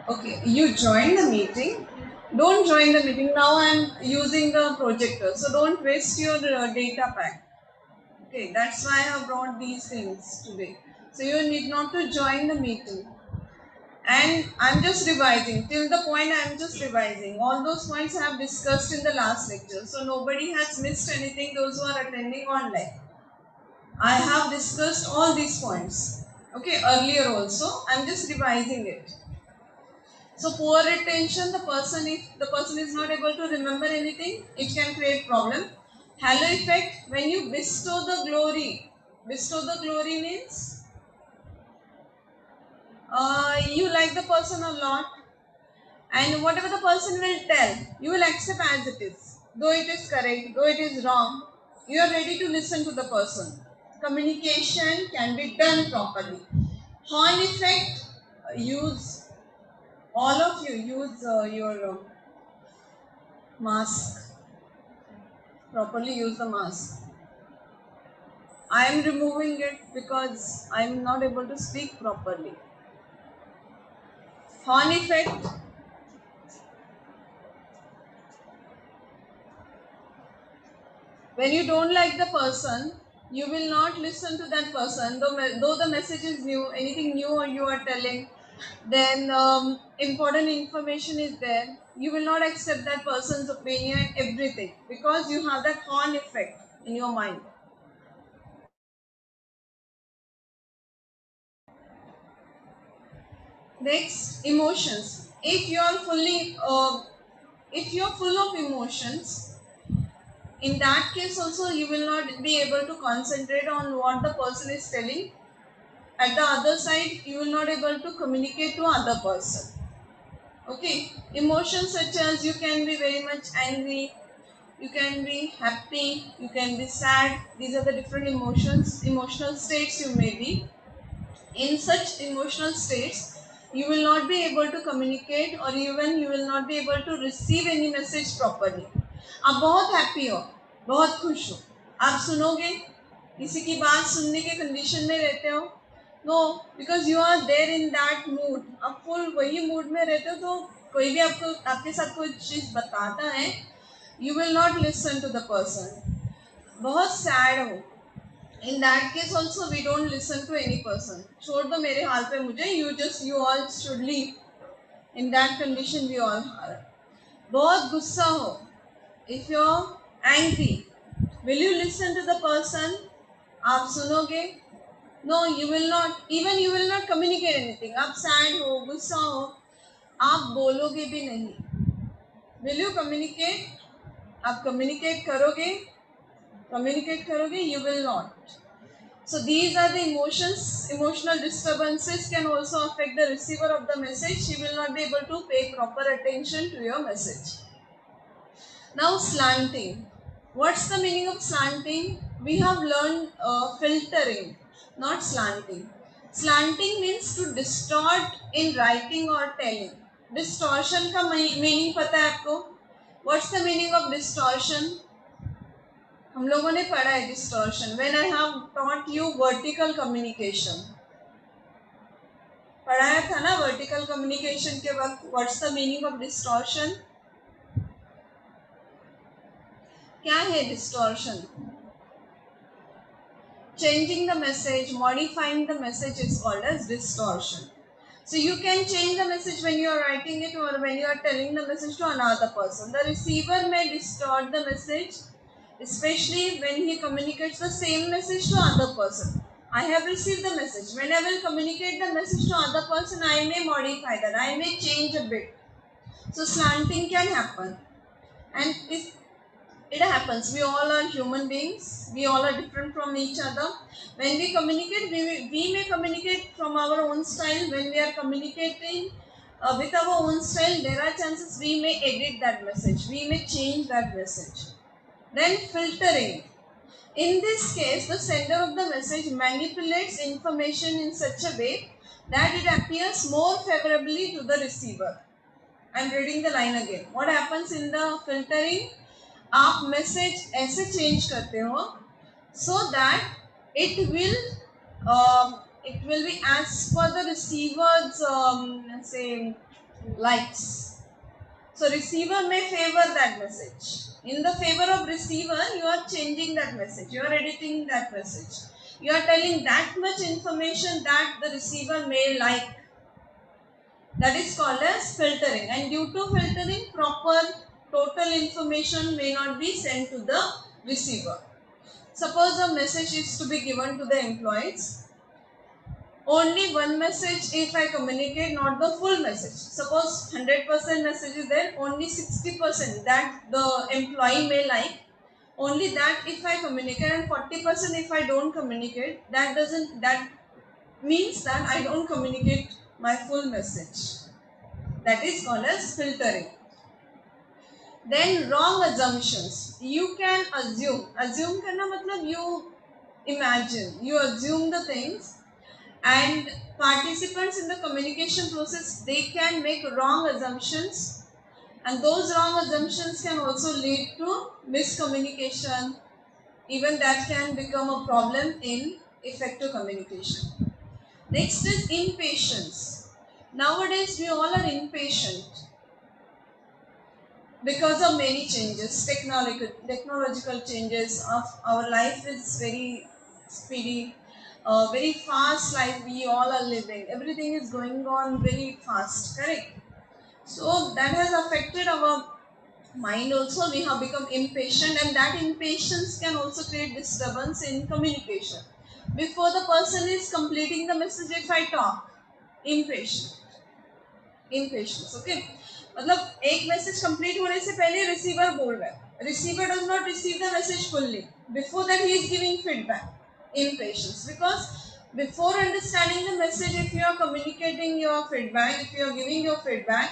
Okay, you join the meeting. Don't join the meeting. Now I'm using the projector, so don't waste your data pack. Okay, that's why I have brought these things today. So you need not to join the meeting. And I'm just revising. Till the point I'm just revising. All those points I have discussed in the last lecture. So nobody has missed anything, those who are attending online. I have discussed all these points. Okay, earlier also. I'm just revising it. So poor retention, if the person is not able to remember anything, it can create problem. Halo effect, when you bestow the glory means you like the person a lot, and whatever the person will tell, you will accept as it is. Though it is correct, though it is wrong, you are ready to listen to the person. Communication can be done properly. Horn effect, use all of you use your mask. Properly use the mask. I am removing it because I am not able to speak properly. Horn effect. When you don't like the person, you will not listen to that person. Though the message is new, anything new or you are telling, then important information is there. You will not accept that person's opinion, everything, because you have that horn effect in your mind. Next, emotions. If you are full of emotions, in that case also you will not be able to concentrate on what the person is telling. At the other side, you will not able to communicate to other person. Okay, emotions such as you can be very much angry, you can be happy, you can be sad. These are the different emotional states you may be. In such emotional states, you will not be able to communicate or even you will not be able to receive any message properly. आप बहुत happy हो, बहुत खुश हो, आप सुनोगे, किसी की बात सुनने के कंडीशन में रहते हो? No, because you are there in that mood. आप फुल वही मूड में रहते हो, तो कोई भी आपको आपके साथ कोई चीज बताता है, you will not listen to the person. बहुत सैड हो, in that case also we don't listen to any person. छोड़ दो मेरे हाल पे मुझे, you all should leave. In that condition we all are. बहुत गुस्सा हो, if you're angry, will you listen to the person? आप सुनोगे? No, you will not. Even you will not communicate anything. आप sad हो, गुस्सा हो, आप बोलोगे भी नहीं. Will you communicate? आप communicate करोगे? You will not. So these are the emotions. Emotional disturbances can also affect the receiver of the message. He will not be able to pay proper attention to your message. Now slanting. What's the meaning of slanting? We have learned filtering, not slanting. Slanting means to distort in writing or telling. Distortion का meaning पता है आपको? What's the meaning of distortion? हम लोगों ने पढ़ा है distortion. When I have taught you vertical communication, पढ़ाया था ना वर्टिकल कम्युनिकेशन के वक्त. What's the meaning of distortion? क्या है distortion? Changing the message, modifying the message is called as distortion. So you can change the message when you are writing it or when you are telling the message to another person. The receiver may distort the message, especially when he communicates the same message to other person. I have received the message. When I will communicate the message to other person, I may modify that. I may change a bit. So slanting can happen. And it happens. We all are human beings. We all are different from each other. When we communicate, we may communicate from our own style. When we are communicating with our own style, there are chances we may edit that message. We may change that message. Then filtering. In this case, the sender of the message manipulates information in such a way that it appears more favorably to the receiver. I am reading the line again. What happens in the filtering? आप message ऐसे change करते हो so that it will be as per the receiver's say likes. So receiver may favor that message. In the favor of receiver, you are changing that message. You are editing that message. You are telling that much information that the receiver may like. That is called as filtering. And due to filtering, proper total information may not be sent to the receiver. Suppose a message is to be given to the employees. Only one message if I communicate, not the full message. Suppose 100% message is there, only 60% that the employee may like. Only that if I communicate, and 40% if I don't communicate, that means that I don't communicate my full message. That is called as filtering. Then wrong assumptions. You can assume. Assume karna matlab you imagine. You assume the things. And participants in the communication process, they can make wrong assumptions, and those wrong assumptions can also lead to miscommunication. Even that can become a problem in effective communication. Next is impatience. Nowadays we all are impatient because of many changes, technological changes. Of our life is very speedy. Very fast life we all are living. Everything is going on very fast, correct? So that has affected our mind also. We have become impatient, and that impatience can also create disturbance in communication. Before the person is completing the message, if I talk, impatience, okay? मतलब एक message complete होने से पहले receiver बोल रहा है. Receiver does not receive the message fully. Before that he is giving feedback. Impatience, because before understanding the message, if you are communicating your feedback, if you are giving your feedback,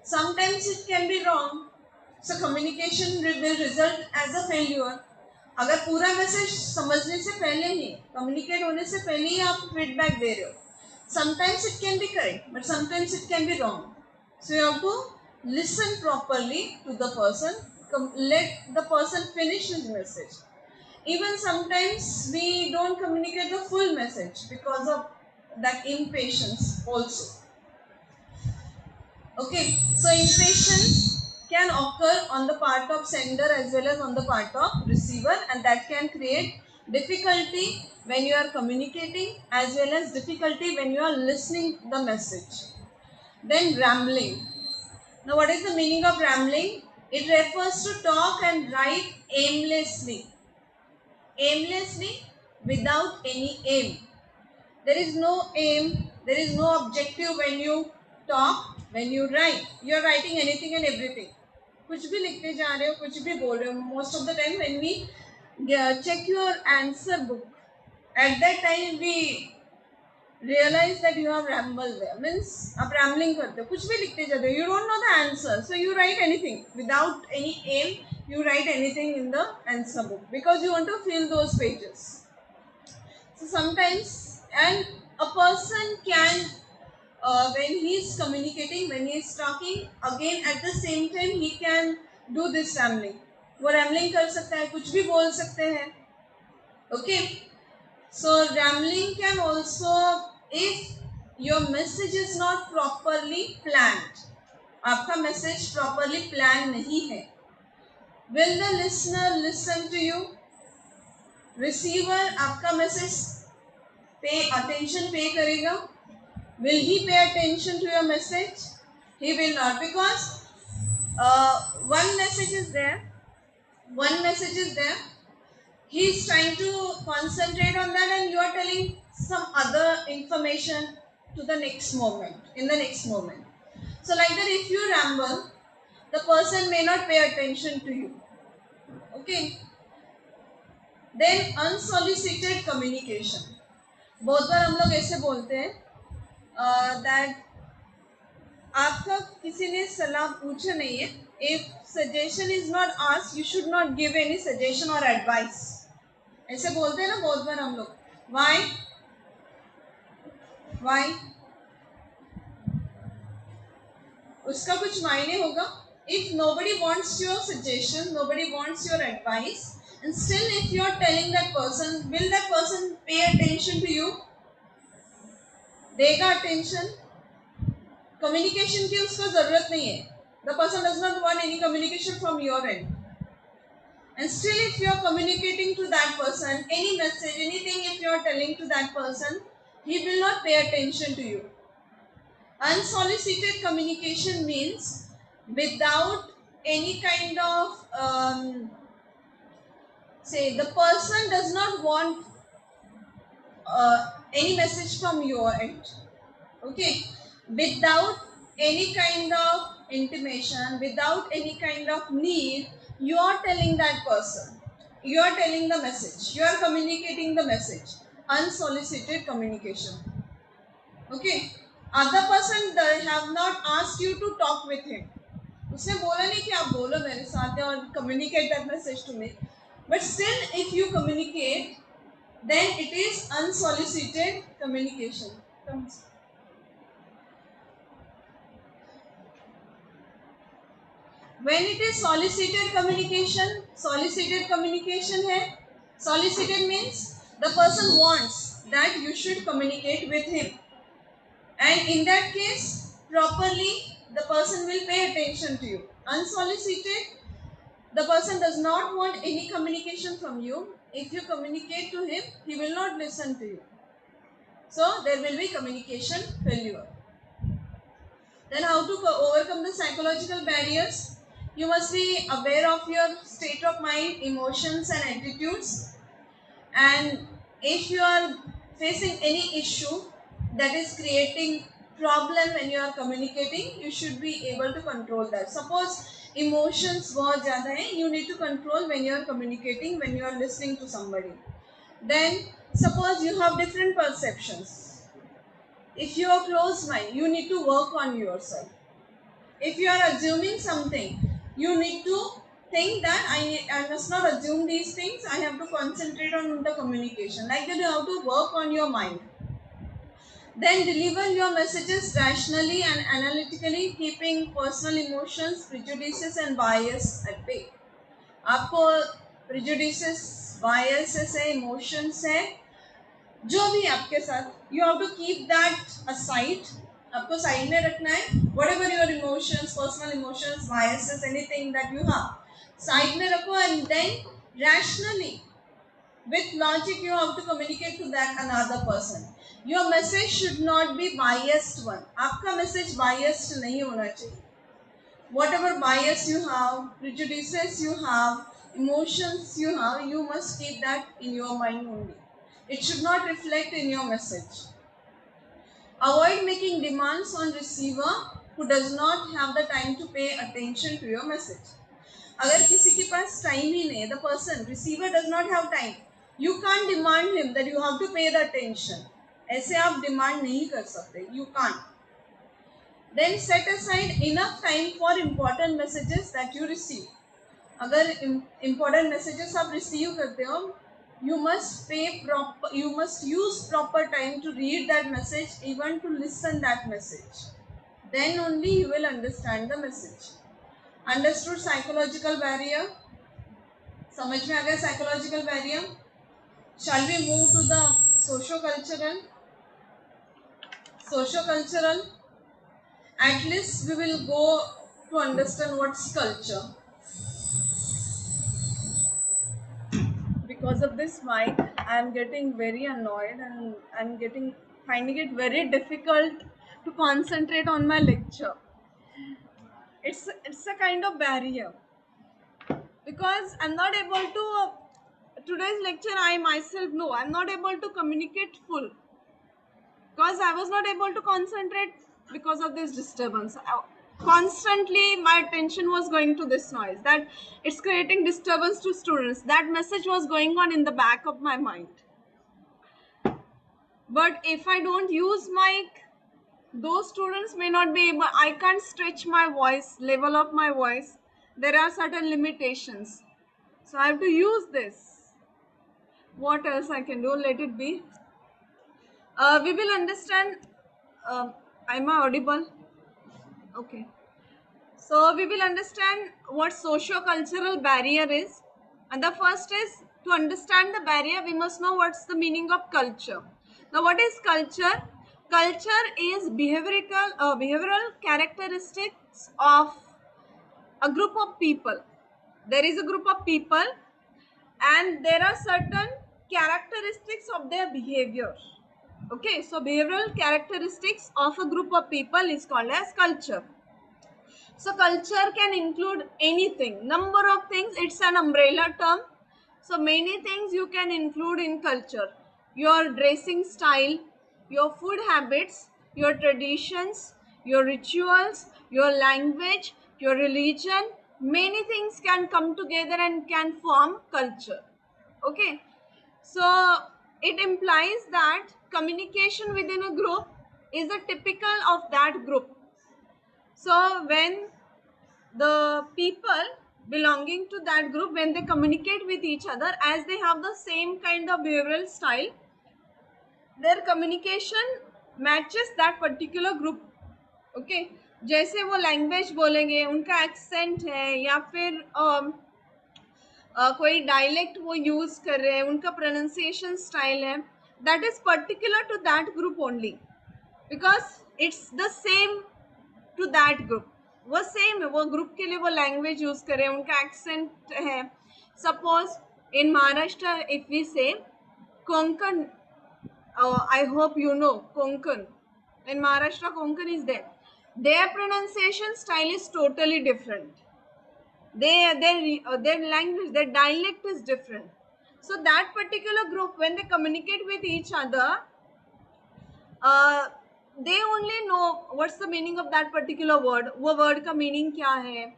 sometimes it can be wrong. So communication will result as a failure. अगर पूरा message समझने से पहले ही, communicate होने से पहले ही आप feedback दे रहे हो, sometimes it can be correct, but sometimes it can be wrong. So you have to listen properly to the person, let the person finish his message. Even sometimes we don't communicate the full message because of that impatience also. Okay, so impatience can occur on the part of sender as well as on the part of receiver, and that can create difficulty when you are communicating as well as difficulty when you are listening the message. Then rambling. Now what is the meaning of rambling? It refers to talk and write aimlessly. Aimlessly, without any aim. There is no aim, there is no objective when you talk, when you write. You are writing anything and everything. कुछ भी लिखते जा रहे हो, कुछ भी बोल रहे हो. Most of the time when we check your answer book, at that time we realize that you have rambled there. Means आप rambling करते हो, कुछ भी लिखते जाते हो. You don't know the answer, so you write anything without any aim. You write anything in the answer book because you want to fill those pages. So sometimes, and a person can, when he is communicating, when he is talking, again at the same time he can do this rambling. वो rambling कर सकता है, कुछ भी बोल सकते हैं. Okay. So rambling can also, if your message is not properly planned, आपका message properly planned नहीं है, will the listener listen to you? Receiver आपका message पे attention pay करेगा? Will he pay attention to your message? He will not, because one message is there. He is trying to concentrate on that, and you are telling some other information to the next moment, in the next moment. So like that, if you ramble, the person may not pay attention to you. Okay. Then unsolicited communication. बहुत बार हम लोग ऐसे बोलते हैं that आपका किसी ने सलाह पूछा नहीं है. If suggestion is not asked, you should not give any suggestion or advice. ऐसे बोलते हैं ना बहुत बार हम लोग. Why? उसका कुछ मायने होगा. If nobody wants your suggestion, nobody wants your advice, and still if you are telling that person, will that person pay attention to you? देगा attention? कम्युनिकेशन की उसको जरूरत नहीं है. The person does not want any communication from your end. And still, if you are communicating to that person, any message, anything, if you are telling to that person, he will not pay attention to you. Unsolicited communication means without any kind of say the person does not want any message from your end. Okay, without any kind of intimation, without any kind of need, you are telling that person, you are telling the message, you are communicating the message. Unsolicited communication. Okay, other person have not asked you to talk with him. उसने बोला नहीं कि आप बोलो मेरे साथ और communicate that message to me. But still, if you communicate, then it is unsolicited communication. When it is solicited communication है. Solicited means the person wants that you should communicate with him, and in that case, properly the person will pay attention to you. Unsolicited, the person does not want any communication from you. If you communicate to him, he will not listen to you. So there will be communication failure. Then how to overcome the psychological barriers? You must be aware of your state of mind, emotions and attitudes. And if you are facing any issue that is creating problem when you are communicating, you should be able to control that. Suppose emotions बहुत ज़्यादा हैं, you need to control when you are communicating, when you are listening to somebody. Then suppose you have different perceptions. If you are closed mind, you need to work on yourself. If you are assuming something, you need to think that I must not assume these things. I have to concentrate on the communication. Like that, you have to work on your mind. Then deliver your messages rationally and analytically, keeping personal emotions, prejudices and bias at bay. आपको prejudices, biases है, emotions है, जो भी आपके साथ, you have to keep that aside. आपको side में रखना है. Whatever your emotions, personal emotions, biases, anything that you have, side में रखो. And then rationally, with logic, you have to communicate to that another person. Your message should not be biased one. आपका message biased नहीं होना चाहिए. Whatever bias you have, prejudices you have, emotions you have, you must keep that in your mind only. It should not reflect in your message. Avoid making demands on receiver who does not have the time to pay attention to your message. अगर किसी के पास time ही नहीं, the person, receiver does not have time, you can't demand him that you have to pay the attention. ऐसे आप demand नहीं कर सकते, you can't. Then set aside enough time for important messages that you receive. अगर important messages आप receive करते हो, you must use proper time to read that message, even to listen that message. Then only you will understand the message. Understood psychological barrier? समझ में आ गया psychological barrier? Shall we move to the socio-cultural? Socio-cultural. At least we will go to understand what's culture. Because of this mic, I am getting very annoyed and I'm finding it very difficult to concentrate on my lecture. It's a kind of barrier because I'm not able to. Today's lecture, I myself know I'm not able to communicate full because I was not able to concentrate because of this disturbance. Constantly my attention was going to this noise, that it's creating disturbance to students. That message was going on in the back of my mind. But if I don't use mic, those students may not be able, I can't stretch my voice, level of my voice. There are certain limitations. So I have to use this. What else I can do? Let it be. We will understand. Am I audible? Okay. So we will understand what socio-cultural barrier is. And the first is, to understand the barrier, we must know what's the meaning of culture. Now, what is culture? Culture is behavioral characteristics of a group of people. There is a group of people and there are certain characteristics of their behavior. Okay, so behavioral characteristics of a group of people is called as culture. So culture can include anything, number of things. It's an umbrella term. So many things you can include in culture. Your dressing style, your food habits, your traditions, your rituals, your language, your religion, many things can come together and can form culture. Okay. So it implies that communication within a group is a typical of that group. So when the people belonging to that group, when they communicate with each other, as they have the same kind of behavioral style, their communication matches that particular group. Okay, जैसे वो language बोलेंगे, उनका accent है या फिर कोई dialect वो use कर रहे हैं, उनका प्रोनाउंसिएशन स्टाइल है, that is particular to that group only, because it's the same to that group. वो सेम है, वो ग्रुप के लिए वो लैंग्वेज यूज कर रहे हैं, उनका एक्सेंट है. Suppose in Maharashtra if we say Konkan, I hope you know Konkan, in Maharashtra Konkan is there, their pronunciation style is totally different. Their language, their dialect is different. So that particular group, when they communicate with each other, they only know what's the meaning of that particular word. वो word का meaning क्या है,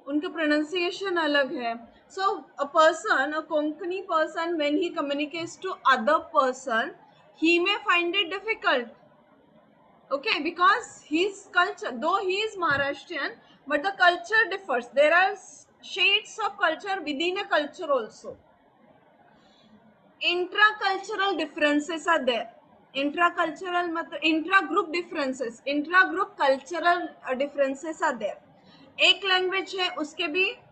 उनका pronunciation अलग है. So a person, a Konkani person, when he communicates to other person, he may find it difficult. Okay, because his culture, though he is Maharashtrian, but the culture differs. There are shades of culture within a culture also. Intra-cultural differences are there. Intra-cultural मतलब intra-group differences, intra-group cultural differences are there. एक language है, उसके भी